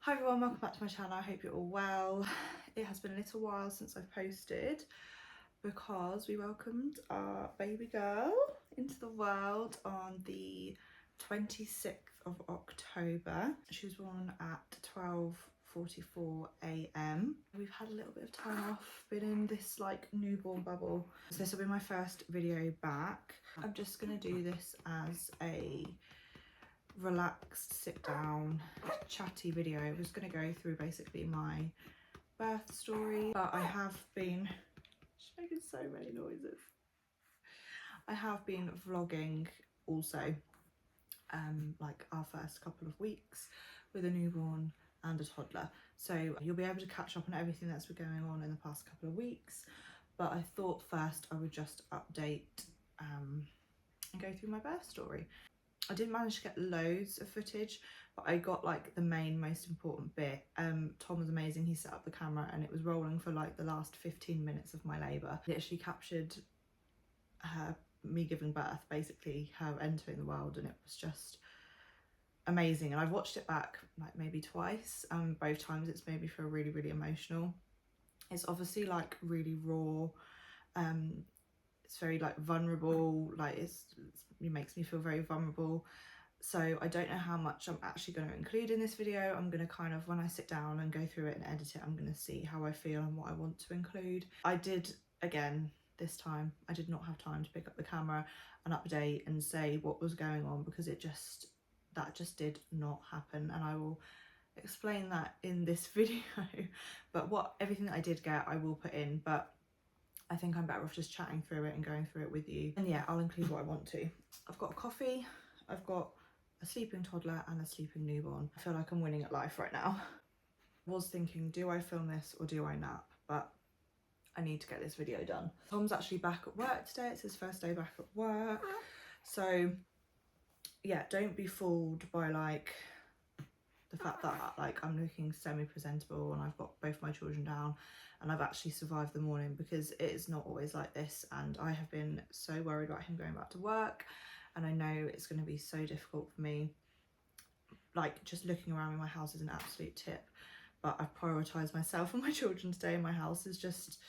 Hi everyone, welcome back to my channel. I hope you're all well. It has been a little while since I've posted because we welcomed our baby girl into the world on the 26th of October. She was born at 12:44 AM. We've had a little bit of time off, been in this like newborn bubble. So this will be my first video back. I'm just gonna do this as a relaxed, sit down, chatty video. I was going to go through basically my birth story, but I have been, she's making so many noises. I have been vlogging also, like our first couple of weeks with a newborn and a toddler. So you'll be able to catch up on everything that's been going on in the past couple of weeks. But I thought first I would just update and go through my birth story. I didn't manage to get loads of footage, but I got like the main most important bit. Tom was amazing. He set up the camera and it was rolling for like the last 15 minutes of my labour. It actually captured me giving birth, basically her entering the world, and it was just amazing. And I've watched it back like maybe twice. Both times it's made me feel really, really emotional. It's obviously like really raw. It's very like vulnerable, like it makes me feel very vulnerable. So I don't know how much I'm actually going to include in this video. I'm going to kind of, when I sit down and go through it and edit it, I'm going to see how I feel and what I want to include. I did, again, this time, I did not have time to pick up the camera and update and say what was going on because that just did not happen, and I will explain that in this video. But everything that I did get, I will put in, but I think I'm better off just chatting through it and going through it with you. And yeah, I'll include what I want to. I've got a coffee, I've got a sleeping toddler and a sleeping newborn. I feel like I'm winning at life right now. I was thinking, do I film this or do I nap? But I need to get this video done. Tom's actually back at work today. It's his first day back at work. So yeah, don't be fooled by like the fact that like I'm looking semi-presentable and I've got both my children down and I've actually survived the morning, because it is not always like this, and I have been so worried about him going back to work, and I know it's going to be so difficult for me. Like just looking around in my house is an absolute tip, but I've prioritised myself and my children today, and my house is just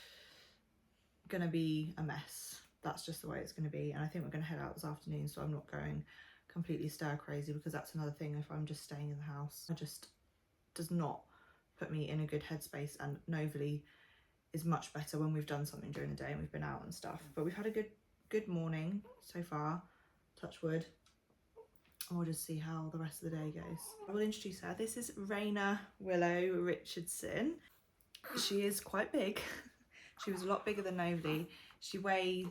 going to be a mess. That's just the way it's going to be, and I think we're going to head out this afternoon, so I'm not going completely stir crazy, because that's another thing. If I'm just staying in the house, it just does not put me in a good headspace, and Novely is much better when we've done something during the day and we've been out and stuff. But we've had a good morning so far, touch wood, and we'll just see how the rest of the day goes. I will introduce her. This is Raina Willow Richardson. She is quite big. She was a lot bigger than Novely. She weighed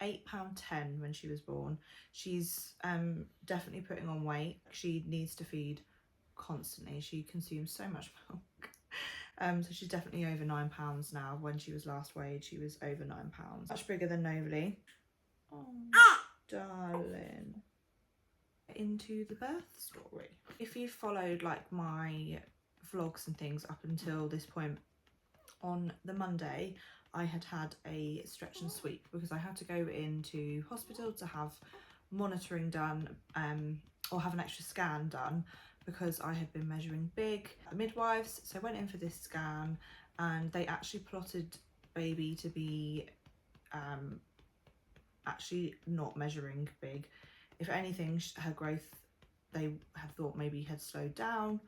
£8.10 when she was born. She's definitely putting on weight. She needs to feed constantly. She consumes so much milk. So she's definitely over £9 now. When she was last weighed, she was over £9. Much bigger than Novely. Oh, darling. Into the birth story. If you've followed like my vlogs and things up until this point, on the Monday I had a stretch and sweep because I had to go into hospital to have monitoring done, or have an extra scan done, because I had been measuring big at the midwives. So I went in for this scan and they actually plotted baby to be actually not measuring big. If anything, her growth, they have thought maybe had slowed down,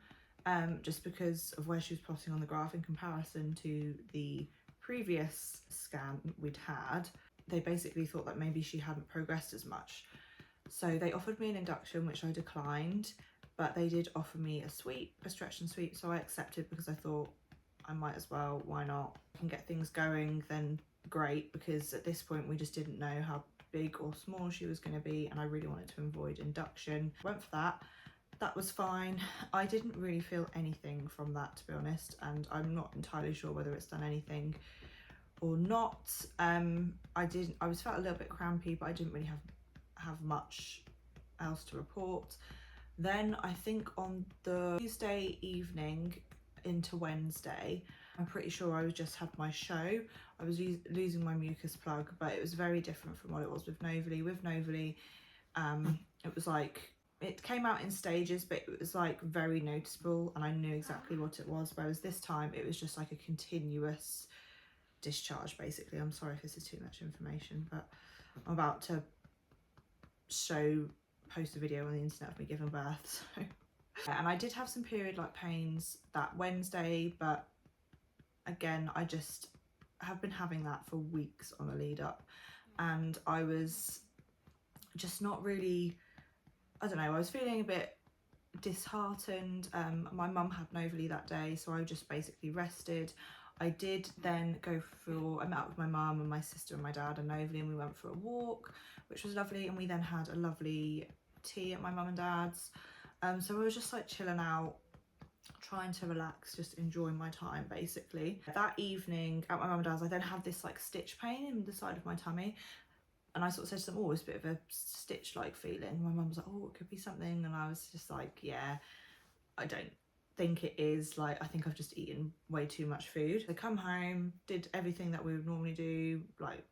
just because of where she was plotting on the graph in comparison to the previous scan we'd had. They basically thought that maybe she hadn't progressed as much. So they offered me an induction, which I declined, but they did offer me a sweep, a stretch and sweep, so I accepted because I thought I might as well, why not? If I can get things going, then great, because at this point we just didn't know how big or small she was going to be, and I really wanted to avoid induction. Went for that. That was fine. I didn't really feel anything from that, to be honest, and I'm not entirely sure whether it's done anything or not. I was felt a little bit crampy, but I didn't really have much else to report. Then I think on the Tuesday evening into Wednesday, I'm pretty sure I just had my show. I was losing my mucus plug, but it was very different from what it was with Novely. With Novely, it was like it came out in stages, but it was like very noticeable and I knew exactly what it was, whereas this time it was just like a continuous discharge basically. I'm sorry if this is too much information, but I'm about to post a video on the internet of me giving birth, so. And I did have some period like pains that Wednesday, but again I just have been having that for weeks on the lead up, and I was just not really, I don't know, I was feeling a bit disheartened. My mum had an overly that day, so I just basically rested. I did then I met up with my mum and my sister and my dad and overly, and we went for a walk, which was lovely, and we then had a lovely tea at my mum and dad's. So I was just like chilling out, trying to relax, just enjoying my time basically. That evening at my mum and dad's, I then had this like stitch pain in the side of my tummy, and I sort of said to them, oh, it's a bit of a stitch like feeling. My mum was like, oh, it could be something, and I was just like, yeah, I don't think it is, like I think I've just eaten way too much food. I come home, did everything that we would normally do, like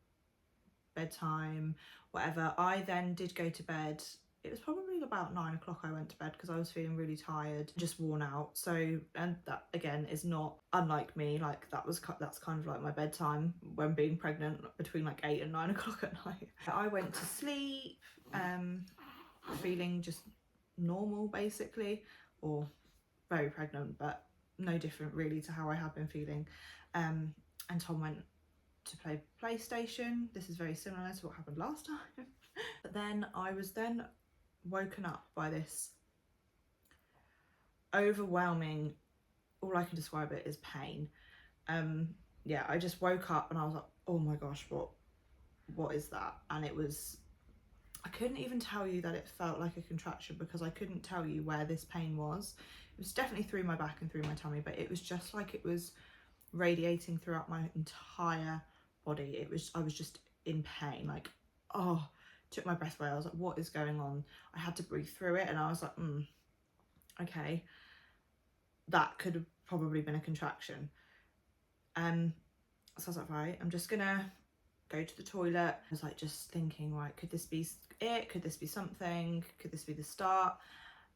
bedtime, whatever. I then did go to bed. It was probably about 9 o'clock I went to bed because I was feeling really tired, just worn out. So, and that again is not unlike me, like that's kind of like my bedtime when being pregnant, between like 8 and 9 o'clock at night. I went to sleep feeling just normal basically, or very pregnant, but no different really to how I have been feeling. And Tom went to play PlayStation. This is very similar to what happened last time. But then I was then woken up by this overwhelming, all I can describe it is pain. Yeah, I just woke up and I was like, oh my gosh, what is that? And it was, I couldn't even tell you that it felt like a contraction because I couldn't tell you where this pain was. It was definitely through my back and through my tummy, but it was just like it was radiating throughout my entire body. I was just in pain, like, oh, took my breath away. I was like, what is going on? I had to breathe through it, and I was like, okay, that could have probably been a contraction. So I was like, right, I'm just gonna go to the toilet. I was like just thinking, right, could this be it? Could this be something? Could this be the start?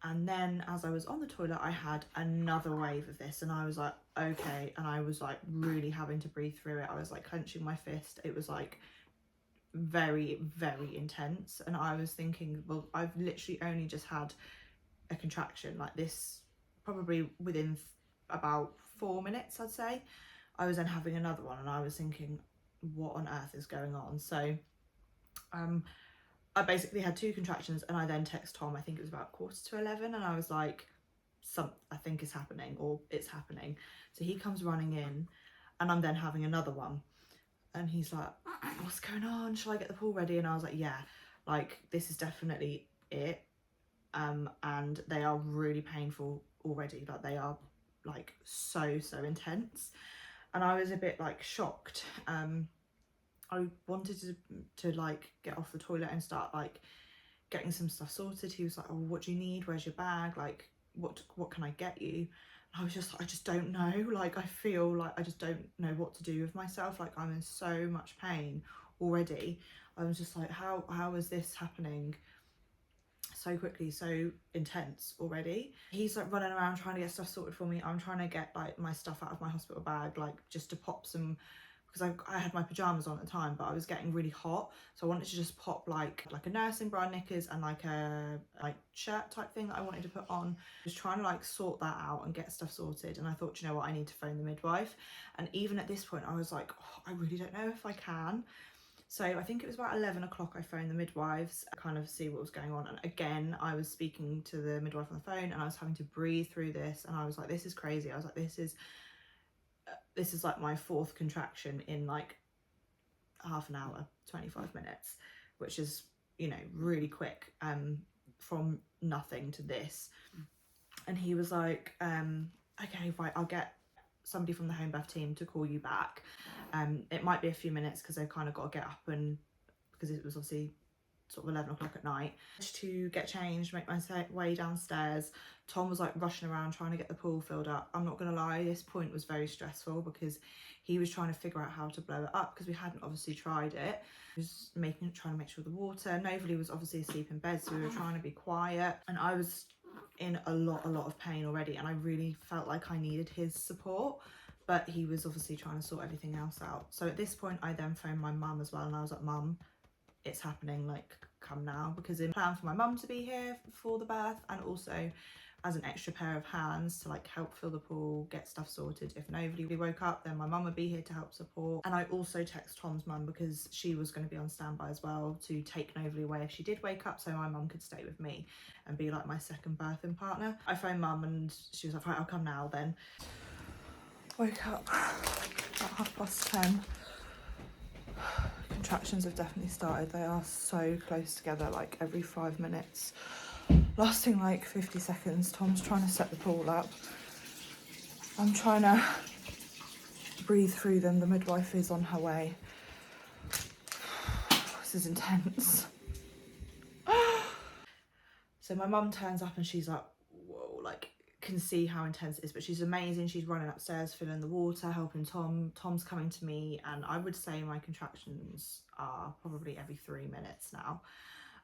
And then as I was on the toilet, I had another wave of this, and I was like, okay. And I was like really having to breathe through it. I was like clenching my fist. It was like very, very intense. And I was thinking, well, I've literally only just had a contraction like this, probably within about 4 minutes, I'd say. I was then having another one, and I was thinking, what on earth is going on? So I basically had 2 contractions, and I then text Tom, I think it was about 11:15, and I was like, I think is happening, or it's happening. So he comes running in, and I'm then having another one, and he's like, what's going on? Shall I get the pool ready? And I was like, yeah, like this is definitely it. And they are really painful already. Like they are like so intense, and I was a bit like shocked. I wanted to like get off the toilet and start like getting some stuff sorted. He was like, oh, what do you need? Where's your bag? Like, what can I get you? And I was just like, I just don't know. Like, I feel like I just don't know what to do with myself. Like, I'm in so much pain already. I was just like, how is this happening so quickly, so intense already? He's like running around trying to get stuff sorted for me. I'm trying to get like my stuff out of my hospital bag, like just to pop some, because I had my pajamas on at the time, but I was getting really hot, so I wanted to just pop like a nursing bra, knickers, and like a shirt type thing that I wanted to put on. Just trying to like sort that out and get stuff sorted. And I thought, you know what, I need to phone the midwife. And even at this point I was like, oh, I really don't know if I can. So I think it was about 11 o'clock I phoned the midwives, kind of see what was going on. And again, I was speaking to the midwife on the phone, and I was having to breathe through this, and I was like, this is crazy. I was like, this is like my 4th contraction in like half an hour, 25 minutes, which is, you know, really quick, from nothing to this. And he was like, okay, right, I'll get somebody from the home birth team to call you back. It might be a few minutes because they've kind of got to get up, and because it was obviously sort of 11 o'clock at night. To get changed, make my way downstairs. Tom was like rushing around trying to get the pool filled up. I'm not gonna lie, this point was very stressful because he was trying to figure out how to blow it up because we hadn't obviously tried it. He was trying to make sure the water. Novalee was obviously asleep in bed, so we were trying to be quiet, and I was in a lot of pain already, and I really felt like I needed his support, but he was obviously trying to sort everything else out. So at this point I then phoned my mum as well, and I was like, Mum, it's happening, like come now, because in plan for my mum to be here for the birth, and also as an extra pair of hands to like help fill the pool, get stuff sorted. If Novalee woke up, then my mum would be here to help support. And I also text Tom's mum because she was going to be on standby as well to take Novalee away if she did wake up, so my mum could stay with me and be like my second birthing partner. I phoned mum and she was like, right, I'll come now then. Woke up at 10:30. Contractions have definitely started. They are so close together, like every 5 minutes, lasting like 50 seconds. Tom's trying to set the pool up. I'm trying to breathe through them. The midwife is on her way. This is intense. So my mum turns up and she's like, whoa, like can see how intense it is, but she's amazing. She's running upstairs, filling the water, helping Tom. Tom's coming to me, and I would say my contractions are probably every 3 minutes now.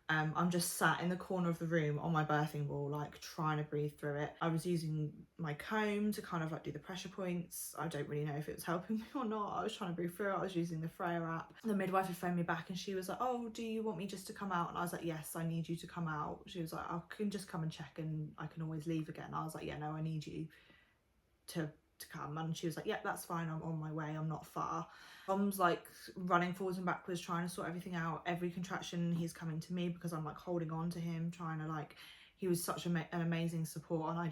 I'm just sat in the corner of the room on my birthing ball, like trying to breathe through it. I was using my comb to kind of like do the pressure points. I don't really know if it was helping me or not. I was trying to breathe through it. I was using the Freya app. The midwife had phoned me back and she was like, oh, do you want me just to come out? And I was like, yes, I need you to come out. She was like, I can just come and check and I can always leave again. I was like, yeah, no, I need you to come. And she was like, yeah, that's fine, I'm on my way, I'm not far. Tom's like running forwards and backwards trying to sort everything out. Every contraction he's coming to me because I'm like holding on to him, trying to like, he was such an amazing support, and I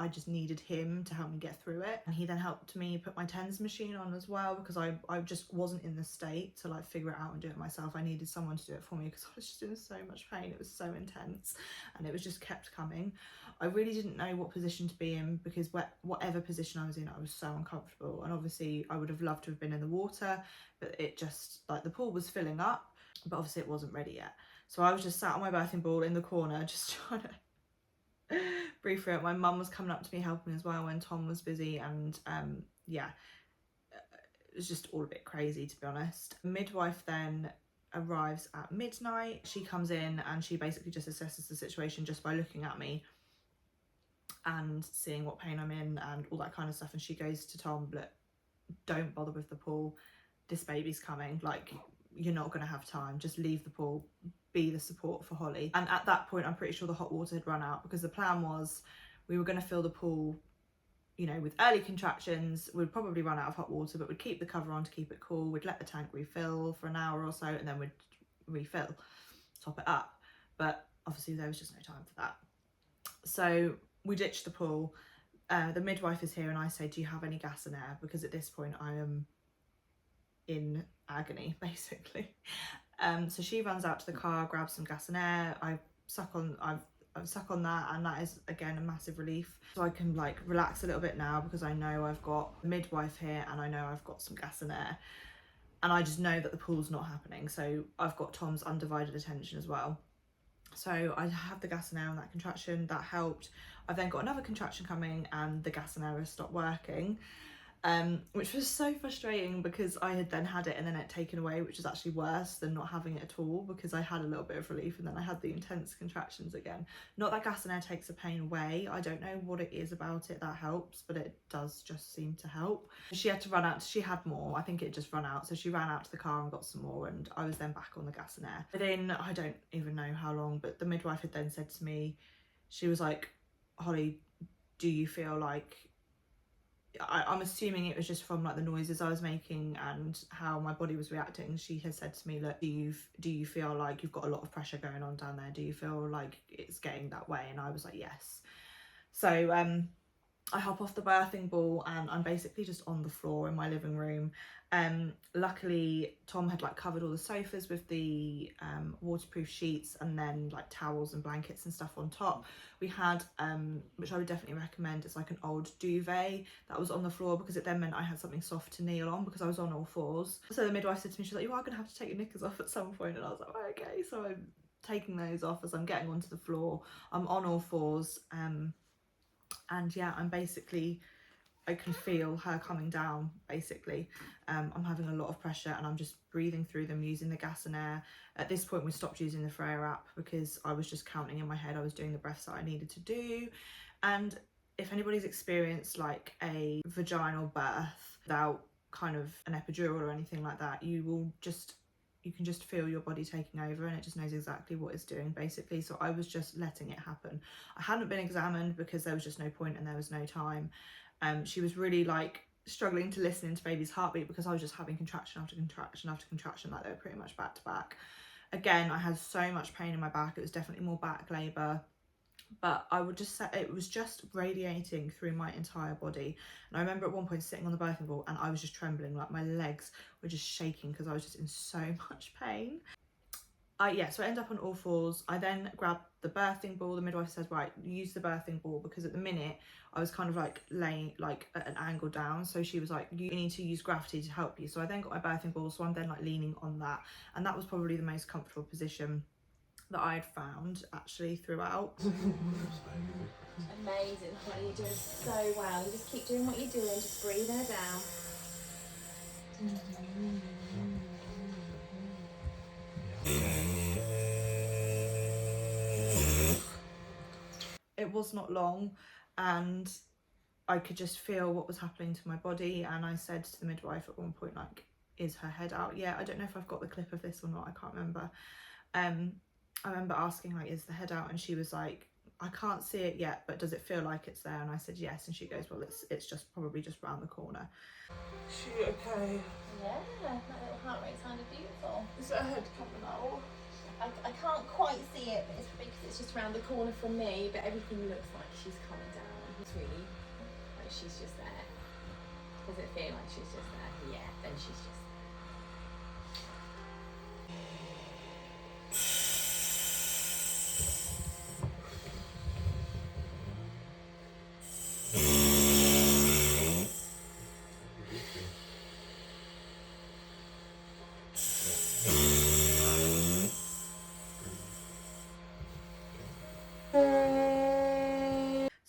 just needed him to help me get through it. And he then helped me put my TENS machine on as well because I just wasn't in the state to like figure it out and do it myself. I needed someone to do it for me because I was just in so much pain. It was so intense and it was just kept coming. I really didn't know what position to be in because whatever position I was in, I was so uncomfortable. And obviously I would have loved to have been in the water, but it just, like, the pool was filling up, but obviously it wasn't ready yet. So I was just sat on my birthing ball in the corner, just trying to breathe through it. My mum was coming up to me helping as well when Tom was busy, and yeah, it was just all a bit crazy, to be honest. Midwife then arrives at midnight. She comes in and she basically just assesses the situation just by looking at me and seeing what pain I'm in and all that kind of stuff. And she goes to Tom, look, don't bother with the pool, this baby's coming, like, you're not going to have time, just leave the pool, be the support for Holly. And at that point I'm pretty sure the hot water had run out, because the plan was we were going to fill the pool, you know, with early contractions. We'd probably run out of hot water, but we'd keep the cover on to keep it cool. We'd let the tank refill for an hour or so, and then we'd refill, top it up. But obviously there was just no time for that. So we ditched the pool. The midwife is here and I say, do you have any gas and air? Because at this point I am in agony, basically. So she runs out to the car, grabs some gas and air. I've suck on that, and that is again a massive relief. So I can like relax a little bit now because I know I've got a midwife here and I know I've got some gas and air, and I just know that the pool's not happening. So I've got Tom's undivided attention as well. So I have the gas and air on that contraction, that helped. I've then got another contraction coming and the gas and air has stopped working, which was so frustrating because I had then had it and then it taken away, which is actually worse than not having it at all, because I had a little bit of relief and then I had the intense contractions again. Not that gas and air takes the pain away, I don't know what it is about it that helps, but it does just seem to help. She had to run out, she had more, I think it just run out, so she ran out to the car and got some more, and I was then back on the gas and air. Within, I don't even know how long, but the midwife had then said to me, she was like, Holly, do you feel like, I'm assuming it was just from like the noises I was making and how my body was reacting. She has said to me, look, do you feel like you've got a lot of pressure going on down there? Do you feel like it's getting that way? And I was like, yes. So I hop off the birthing ball and I'm basically just on the floor in my living room. Luckily Tom had like covered all the sofas with the waterproof sheets and then like towels and blankets and stuff on top. We had which I would definitely recommend, it's like an old duvet that was on the floor, because it then meant I had something soft to kneel on because I was on all fours. So the midwife said to me, she's like, you are gonna have to take your knickers off at some point, and I was like, oh, okay. So I taking those off as I'm getting onto the floor. I'm on all fours, and yeah, I'm basically, I can feel her coming down basically. I'm having a lot of pressure and I'm just breathing through them using the gas and air. At this point we stopped using the Freya app because I was just counting in my head. I was doing the breaths that I needed to do. And if anybody's experienced like a vaginal birth without kind of an epidural or anything like that, you can just feel your body taking over, and it just knows exactly what it's doing basically. So I was just letting it happen. I hadn't been examined because there was just no point and there was no time. She was really like struggling to listen into baby's heartbeat because I was just having contraction after contraction after contraction, like they were pretty much back to back. Again, I had so much pain in my back. It was definitely more back labour, but I would just say it was just radiating through my entire body. And I remember at one point sitting on the birthing ball and I was just trembling, like my legs were just shaking because I was just in so much pain. So I ended up on all fours. I then grabbed the birthing ball. The midwife said, right, use the birthing ball, because at the minute I was kind of like laying like at an angle down. So she was like, you need to use gravity to help you. So I then got my birthing ball. So I'm then like leaning on that. And that was probably the most comfortable position that I had found actually throughout. Amazing, honey, you're doing so well. You just keep doing what you're doing, just breathe her down. It was not long and I could just feel what was happening to my body, and I said to the midwife at one point, like, is her head out yet? I don't know if I've got the clip of this or not, I can't remember. I remember asking, like, is the head out? And she was like, I can't see it yet, but does it feel like it's there? And I said yes, and she goes, well, it's just probably just round the corner. Is she okay? Yeah, that little heart rate sounded beautiful. Is her head coming out? I can't quite see it, but it's because it's just around the corner from me, but everything looks like she's coming down. It's really like she's just there. Does it feel like she's just there? Yeah, then she's just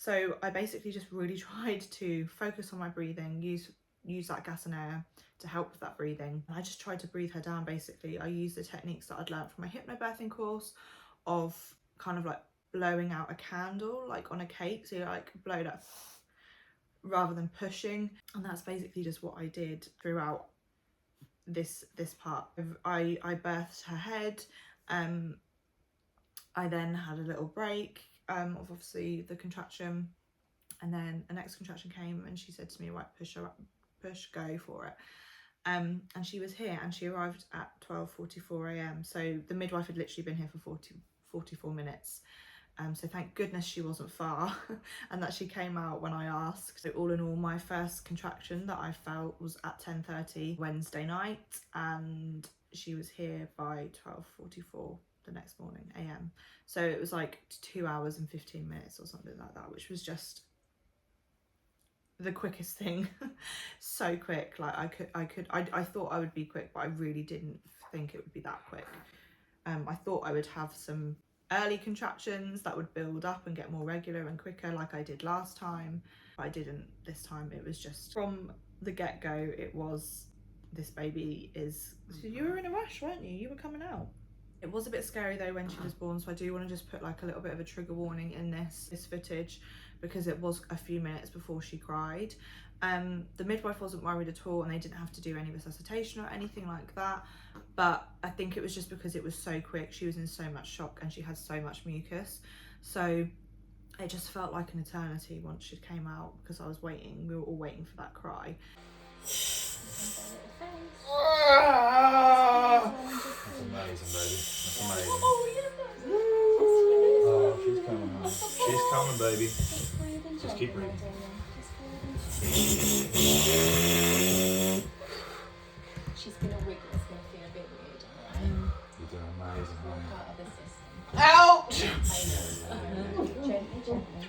So I basically just really tried to focus on my breathing, use that gas and air to help with that breathing. And I just tried to breathe her down basically. I used the techniques that I'd learned from my hypnobirthing course of kind of like blowing out a candle like on a cake. So you like blow that rather than pushing. And that's basically just what I did throughout this part. I birthed her head. I then had a little break of obviously the contraction, and then the next contraction came and she said to me, right, push, go for it. And she was here and she arrived at 12:44 a.m. So the midwife had literally been here for 44 minutes. So thank goodness she wasn't far and that she came out when I asked. So all in all, my first contraction that I felt was at 10:30 Wednesday night, and she was here by 12:44 the next morning a.m. So it was like 2 hours and 15 minutes or something like that, which was just the quickest thing. So quick. Like I thought I would be quick, but I really didn't think it would be that quick. I thought I would have some early contractions that would build up and get more regular and quicker like I did last time, but I didn't this time. It was just from the get-go, it was, this baby is... So you were in a rush, weren't you? You were coming out. It was a bit scary though when she was born, so I do want to just put like a little bit of a trigger warning in this footage, because it was a few minutes before she cried. The midwife wasn't worried at all, and they didn't have to do any resuscitation or anything like that, but I think it was just because it was so quick. She was in so much shock and she had so much mucus, so it just felt like an eternity once she came out, because I was waiting, we were all waiting for that cry. That's amazing, baby. That's amazing. Oh, she's coming, honey. She's coming, baby. Just keep breathing. She's gonna wiggle. It's gonna feel a bit weird, alright? You're doing amazing, honey. Part of the system. Ouch! Gently, gently.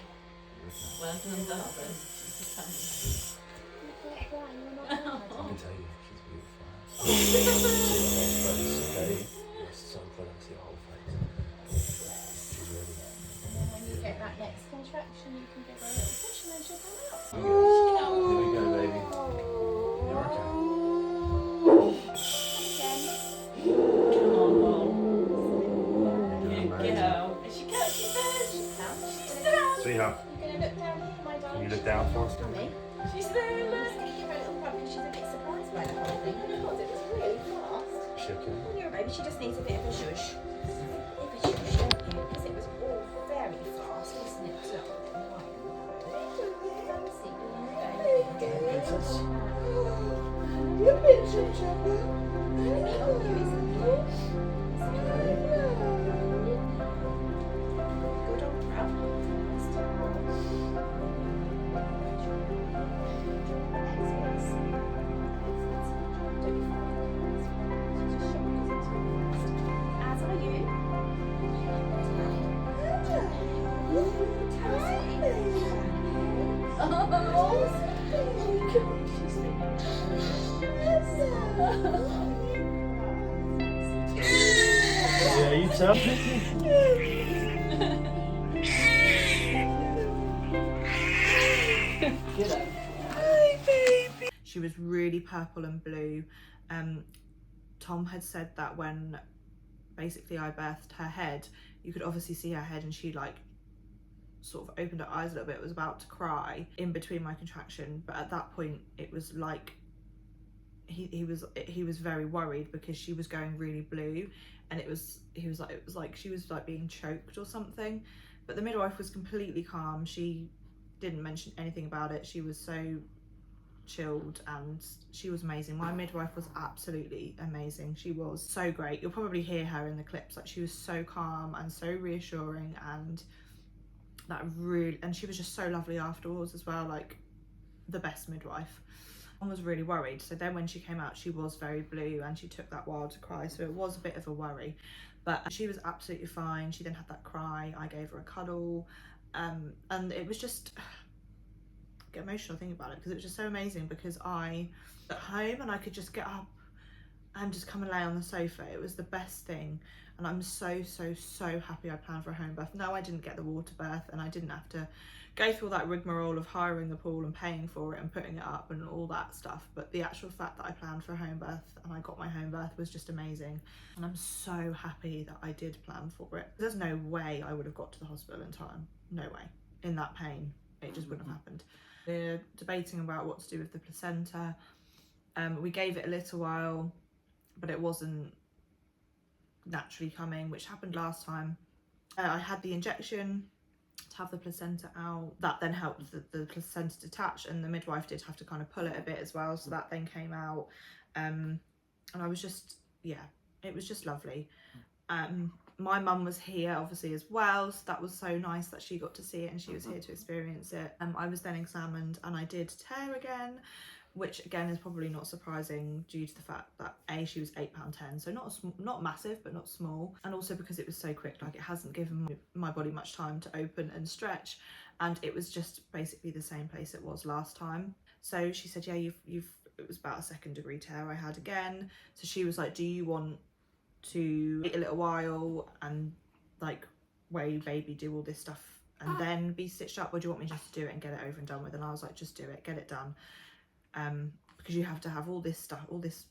Well done, darling. She's coming. I can tell you, she's beautiful. See the whole face, okay? Yes, so good, I see the whole face. Maybe she just needs a bit of a shush. Because it was all very fast, wasn't it? Good old crab. As are you. Yeah, you tell. Get up. She was really purple and blue. Tom had said that when basically I birthed her head, you could obviously see her head, and she like sort of opened her eyes a little bit, was about to cry in between my contraction, but at that point it was like he was very worried because she was going really blue, and it was like she was like being choked or something. But the midwife was completely calm. She didn't mention anything about it. She was so chilled and she was amazing. My midwife was absolutely amazing. She was so great. You'll probably hear her in the clips. Like, she was so calm and so reassuring, and that really, and she was just so lovely afterwards as well. Like, the best midwife. I was really worried. So then when she came out, she was very blue and she took that while to cry, so it was a bit of a worry, but she was absolutely fine. She then had that cry. I gave her a cuddle, and it was just, I get emotional thinking about it, because it was just so amazing, because I at home and I could just get up and just come and lay on the sofa. It was the best thing, and I'm so happy I planned for a home birth. No, I didn't get the water birth, and I didn't have to go through all that rigmarole of hiring the pool and paying for it and putting it up and all that stuff, but the actual fact that I planned for a home birth and I got my home birth was just amazing, and I'm so happy that I did plan for it. There's no way I would have got to the hospital in time. No way. In that pain, it just wouldn't have happened. We're debating about what to do with the placenta. We gave it a little while, but it wasn't naturally coming, which happened last time. I had the injection to have the placenta out. That then helped the placenta detach, and the midwife did have to kind of pull it a bit as well, so that then came out. And I was just, yeah, it was just lovely. My mum was here obviously as well, so that was so nice that she got to see it and she was here to experience it. I was then examined and I did tear again, which again is probably not surprising due to the fact that A, she was £8.10, so not massive but not small, and also because it was so quick. Like, it hasn't given my body much time to open and stretch, and it was just basically the same place it was last time. So she said, yeah, it was about a 2nd degree tear I had again. So she was like, do you want to wait a little while and like weigh baby, do all this stuff and then be stitched up, or do you want me just to do it and get it over and done with? And I was like, just do it, get it done, because you have to have all this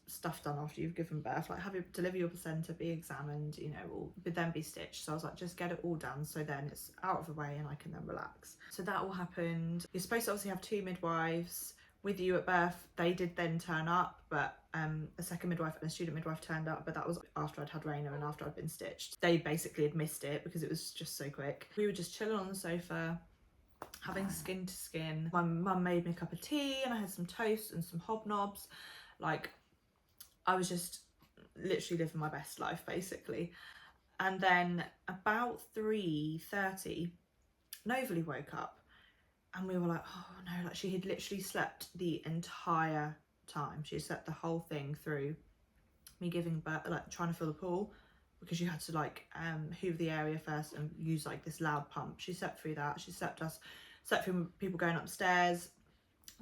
stuff done after you've given birth, like deliver your placenta, be examined, you know, but then be stitched. So I was like, just get it all done so then it's out of the way and I can then relax. So that all happened. You're supposed to obviously have 2 midwives with you at birth. They did then turn up, but a second midwife and a student midwife turned up, but that was after I'd had Raina and after I'd been stitched. They basically had missed it because it was just so quick. We were just chilling on the sofa, having skin to skin. My mum made me a cup of tea and I had some toast and some hobnobs. Like, I was just literally living my best life basically. And then about 3:30, Novaly woke up. And we were like, oh no, like she had literally slept the entire time. She had slept the whole thing through me giving birth, like trying to fill the pool, because you had to like hoover the area first and use like this loud pump. She slept through that. She slept through people going upstairs,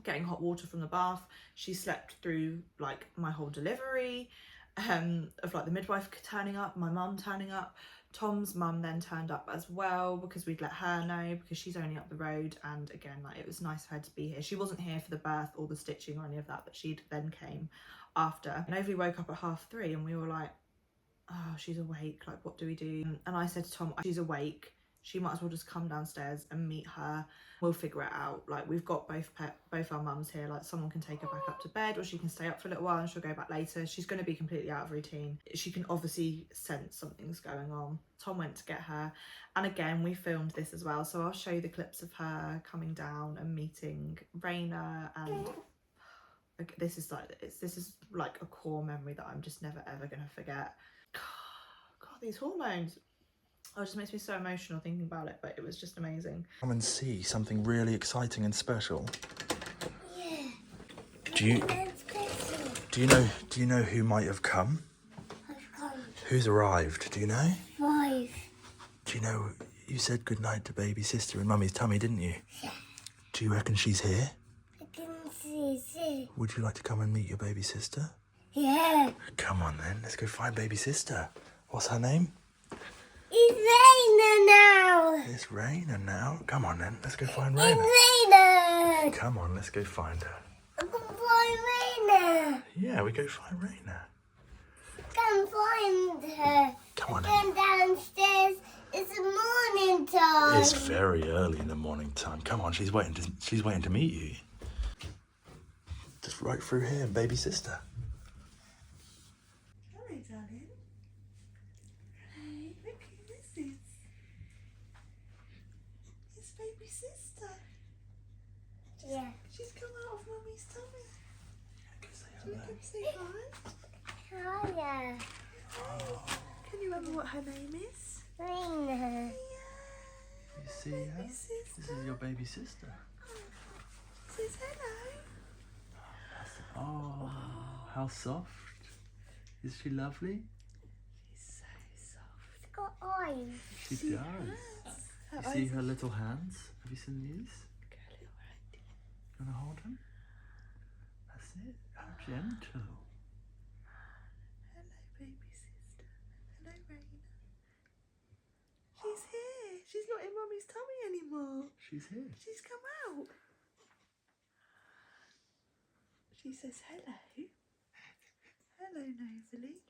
getting hot water from the bath. She slept through like my whole delivery, of like the midwife turning up, my mum turning up. Tom's mum then turned up as well because we'd let her know, because she's only up the road, and again, like, it was nice for her to be here. She wasn't here for the birth or the stitching or any of that, but she then came after. And Novaly woke up at 3:30 and we were like, oh, she's awake, like what do we do? And I said to Tom, she's awake, she might as well just come downstairs and meet her. We'll figure it out. Like, we've got both our mums here. Like, someone can take her back up to bed, or she can stay up for a little while and she'll go back later. She's going to be completely out of routine. She can obviously sense something's going on. Tom went to get her, and again we filmed this as well, so I'll show you the clips of her coming down and meeting Raina. And this is like a core memory that I'm just never ever gonna forget. God, these hormones. Oh, it just makes me so emotional thinking about it, but it was just amazing. Come and see something really exciting and special. Yeah. Do you know who might have come? I've come. Who's arrived? Do you know? 5. Do you know you said goodnight to baby sister in Mummy's tummy, didn't you? Yeah. Do you reckon she's here? I can see. Would you like to come and meet your baby sister? Yeah. Come on then, let's go find baby sister. What's her name? It's raining now. It's Raina now. Come on then, let's go find It's Raina. raining. Come on, let's go find her. I can find Raina. Yeah, we go find Raina. Can find her. Come on Then downstairs. It's morning time. It's very early in the morning time. Come on, she's waiting to meet you. Just right through here, baby sister. Hello, darling. Hey, look who this is. It's baby sister. Yeah. She's come out of Mummy's tummy. Say Can you hello. come say hi? Hiya. Can you remember what her name is? Raina. You see her? This is This is your baby sister. Says hello. Oh, how soft. Is she lovely? She's so soft. It's got eyes. She does. Her You see eyes her little hands? Have you seen these? go a little handy. You want to hold them? That's it. How gentle. Hello, baby sister. Hello, Raina. She's here. She's not in Mummy's tummy anymore. She's here. She's come out. She says hello. Hello, Nosily.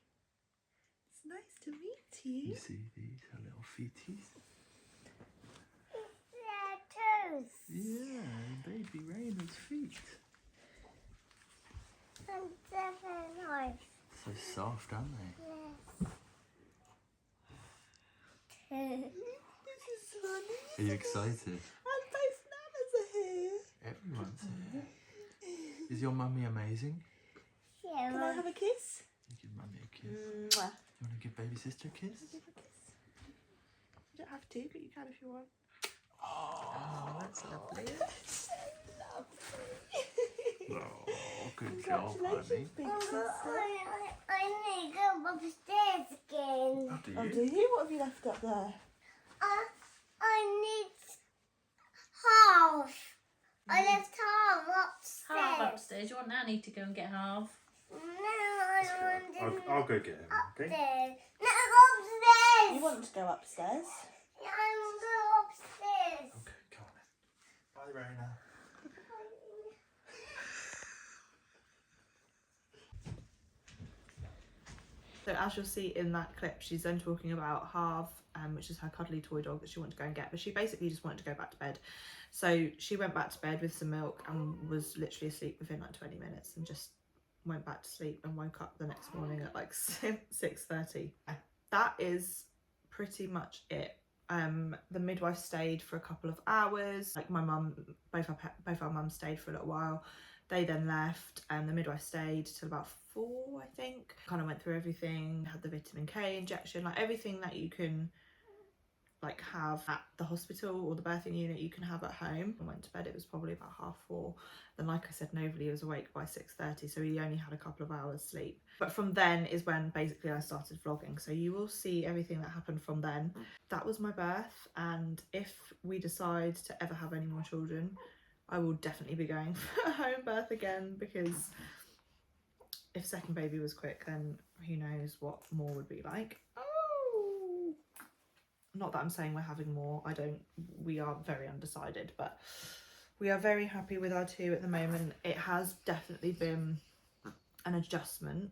It's nice to meet You you. see these? Her little feeties? It's their toes. Yeah, baby Raina's feet. And they're very nice. So soft, aren't they? Yes. This is funny. Are you excited? And both nanas are here. Everyone's here. Is your mummy amazing? Yeah, Can I have a kiss? You give mummy a kiss. Mwah. You want to give baby sister a kiss? Give a kiss. You don't have to, but you can if you want. Oh, That's lovely. So lovely. oh good job, Congratulations, honey. big Mama, sister. I need to go upstairs again. Oh, do Oh, you? do you? What have you left up there? I need half. I left half upstairs. Half upstairs. You want Nanny to go and get half? No, I want to I'll go get him, okay? upstairs. No, upstairs. You want to go upstairs? Yeah, I want to go upstairs. Okay, come on then. Bye, Raina. So as you'll see in that clip, she's then talking about Harv, which is her cuddly toy dog that she wanted to go and get, but she basically just wanted to go back to bed. So she went back to bed with some milk and was literally asleep within like 20 minutes and just went back to sleep and woke up the next morning at like 6:30. That is pretty much it. The midwife stayed for a couple of hours. Like my mum, both our mums stayed for a little while. They then left and the midwife stayed till about 4, I think. Kind of went through everything, had the vitamin K injection, like everything that you can like have at the hospital or the birthing unit you can have at home. I went to bed, it was probably about 4:30. Then like I said, Novely was awake by 6:30, so he only had a couple of hours sleep. But from then is when basically I started vlogging, so you will see everything that happened from then. That was my birth, and if we decide to ever have any more children, I will definitely be going for a home birth again, because if second baby was quick, then who knows what more would be like. Oh, not that I'm saying we're having more, we are very undecided, but we are very happy with our 2 at the moment. It has definitely been an adjustment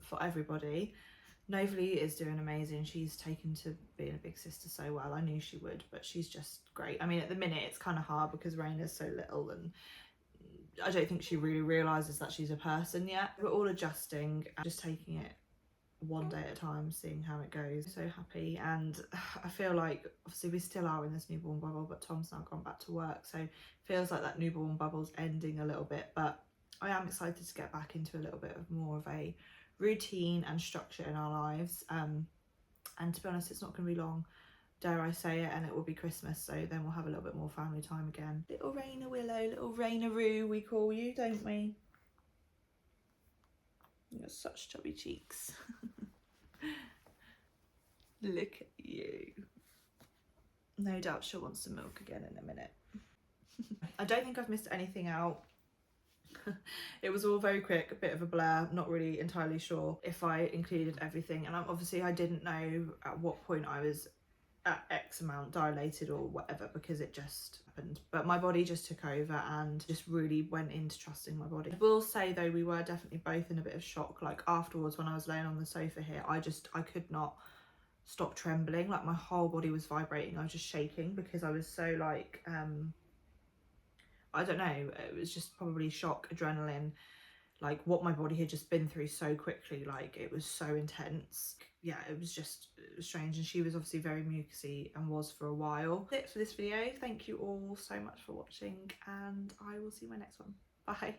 for everybody. Novalie is doing amazing. She's taken to being a big sister so well. I knew she would, but she's just great. I mean, at the minute it's kind of hard because Raina's so little and I don't think she really realises that she's a person yet. We're all adjusting and just taking it one day at a time, seeing how it goes. So happy, and I feel like obviously we still are in this newborn bubble, but Tom's now gone back to work, so it feels like that newborn bubble's ending a little bit, but I am excited to get back into a little bit of more of a routine and structure in our lives, and to be honest, it's not going to be long, dare I say it, and it will be Christmas, so then we'll have a little bit more family time again. Little Raina Willow, little Raina-roo we call you, don't we? You've got such chubby cheeks. Look at you. No doubt she'll want some milk again in a minute. I don't think I've missed anything out. It was all very quick, a bit of a blur, not really entirely sure if I included everything, and obviously I didn't know at what point I was at X amount dilated or whatever, because it just happened, but my body just took over and just really went into trusting my body. I will say though, we were definitely both in a bit of shock. Like afterwards when I was laying on the sofa here, I could not stop trembling, like my whole body was vibrating. I was just shaking because I was so like I don't know, it was just probably shock, adrenaline, like what my body had just been through so quickly, like it was so intense. Yeah, it was strange, and she was obviously very mucousy and was for a while. That's it for this video. Thank you all so much for watching, and I will see you in my next one. Bye.